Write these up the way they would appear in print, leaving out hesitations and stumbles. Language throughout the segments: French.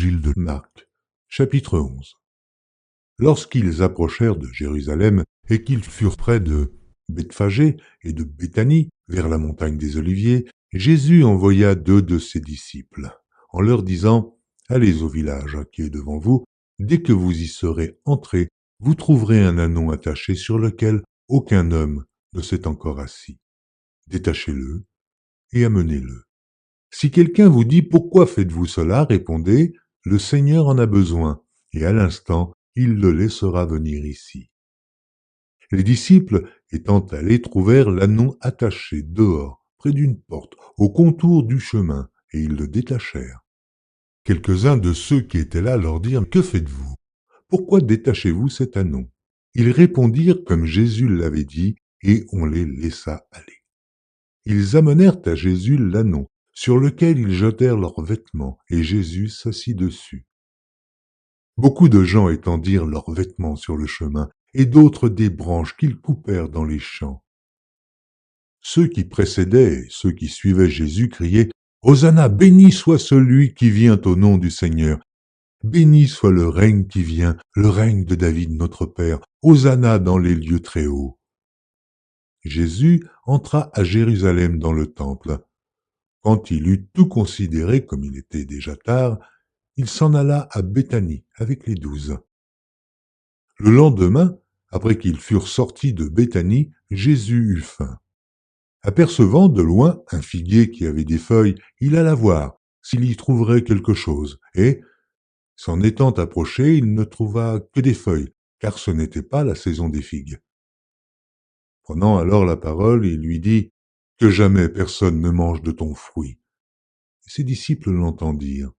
Évangile de Marc, chapitre 11. Lorsqu'ils approchèrent de Jérusalem et qu'ils furent près de Bethphagée et de Béthanie, vers la montagne des Oliviers, Jésus envoya 2 de ses disciples, en leur disant « Allez au village qui est devant vous, dès que vous y serez entrés, vous trouverez un ânon attaché sur lequel aucun homme ne s'est encore assis. Détachez-le et amenez-le. Si quelqu'un vous dit « Pourquoi faites-vous cela ?» répondez « Le Seigneur en a besoin, et à l'instant, il le laissera venir ici. » Les disciples, étant allés, trouvèrent l'ânon attaché dehors, près d'une porte, au contour du chemin, et ils le détachèrent. Quelques-uns de ceux qui étaient là leur dirent « Que faites-vous? Pourquoi détachez-vous cet ânon ?» Ils répondirent comme Jésus l'avait dit, et on les laissa aller. Ils amenèrent à Jésus l'ânon, sur lequel ils jetèrent leurs vêtements, et Jésus s'assit dessus. Beaucoup de gens étendirent leurs vêtements sur le chemin, et d'autres des branches qu'ils coupèrent dans les champs. Ceux qui précédaient et ceux qui suivaient Jésus criaient « Hosanna, béni soit celui qui vient au nom du Seigneur. Béni soit le règne qui vient, le règne de David notre Père. Hosanna dans les lieux très hauts. » Jésus entra à Jérusalem dans le temple. Quand il eut tout considéré, comme il était déjà tard, il s'en alla à Béthanie avec les 12. Le lendemain, après qu'ils furent sortis de Béthanie, Jésus eut faim. Apercevant de loin un figuier qui avait des feuilles, il alla voir s'il y trouverait quelque chose, et, s'en étant approché, il ne trouva que des feuilles, car ce n'était pas la saison des figues. Prenant alors la parole, il lui dit « Que jamais personne ne mange de ton fruit. » Ses disciples l'entendirent.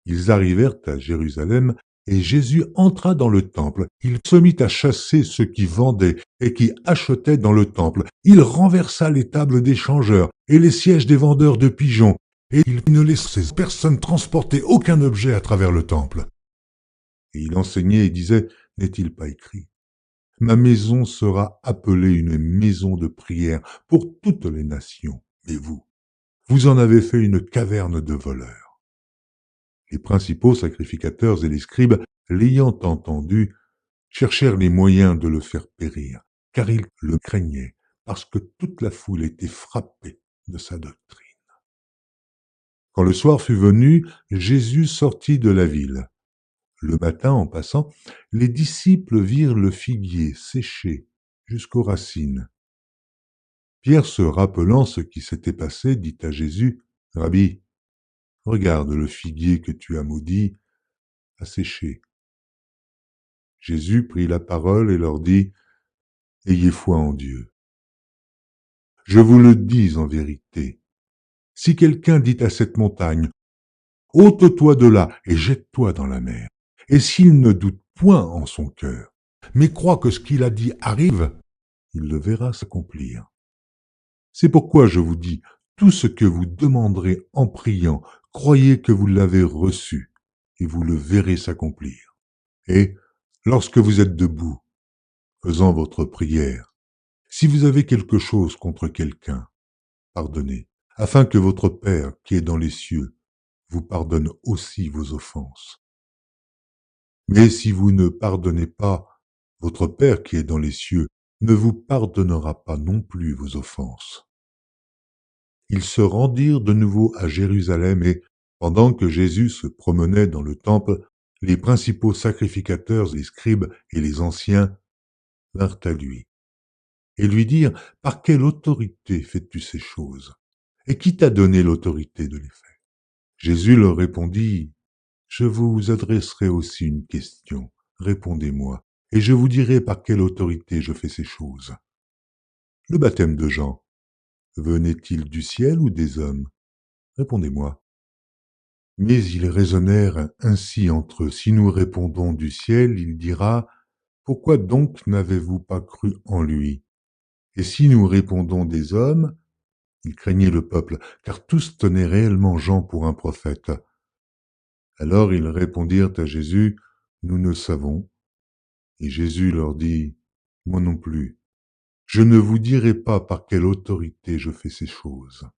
Ils arrivèrent à Jérusalem, et Jésus entra dans le temple. Il se mit à chasser ceux qui vendaient et qui achetaient dans le temple. Il renversa les tables des changeurs et les sièges des vendeurs de pigeons, et il ne laissait personne transporter aucun objet à travers le temple. Et il enseignait et disait « N'est-il pas écrit ? Ma maison sera appelée une maison de prière pour toutes les nations. Mais vous en avez fait une caverne de voleurs. » Les principaux sacrificateurs et les scribes, l'ayant entendu, cherchèrent les moyens de le faire périr, car ils le craignaient, parce que toute la foule était frappée de sa doctrine. Quand le soir fut venu, Jésus sortit de la ville. Le matin, en passant, les disciples virent le figuier séché jusqu'aux racines. Pierre, se rappelant ce qui s'était passé, dit à Jésus, « Rabbi, regarde le figuier que tu as maudit a séché. » Jésus prit la parole et leur dit, « Ayez foi en Dieu. Je vous le dis en vérité, si quelqu'un dit à cette montagne, « Ôte-toi de là et jette-toi dans la mer », et s'il ne doute point en son cœur, mais croit que ce qu'il a dit arrive, il le verra s'accomplir. C'est pourquoi je vous dis, tout ce que vous demanderez en priant, croyez que vous l'avez reçu, et vous le verrez s'accomplir. Et, lorsque vous êtes debout, faisant votre prière, si vous avez quelque chose contre quelqu'un, pardonnez, afin que votre Père qui est dans les cieux vous pardonne aussi vos offenses. Mais si vous ne pardonnez pas, votre Père qui est dans les cieux ne vous pardonnera pas non plus vos offenses. Ils se rendirent de nouveau à Jérusalem et, pendant que Jésus se promenait dans le temple, les principaux sacrificateurs, les scribes et les anciens vinrent à lui et lui dirent « Par quelle autorité fais-tu ces choses? Et qui t'a donné l'autorité de les faire ?» Jésus leur répondit « Je vous adresserai aussi une question, répondez-moi, et je vous dirai par quelle autorité je fais ces choses. Le baptême de Jean, venait-il du ciel ou des hommes? Répondez-moi. » Mais ils raisonnèrent ainsi entre eux. Si nous répondons du ciel, il dira « Pourquoi donc n'avez-vous pas cru en lui ?» Et si nous répondons des hommes, ils craignaient le peuple, car tous tenaient réellement Jean pour un prophète. Alors ils répondirent à Jésus « Nous ne savons. » Et Jésus leur dit « Moi non plus. Je ne vous dirai pas par quelle autorité je fais ces choses. »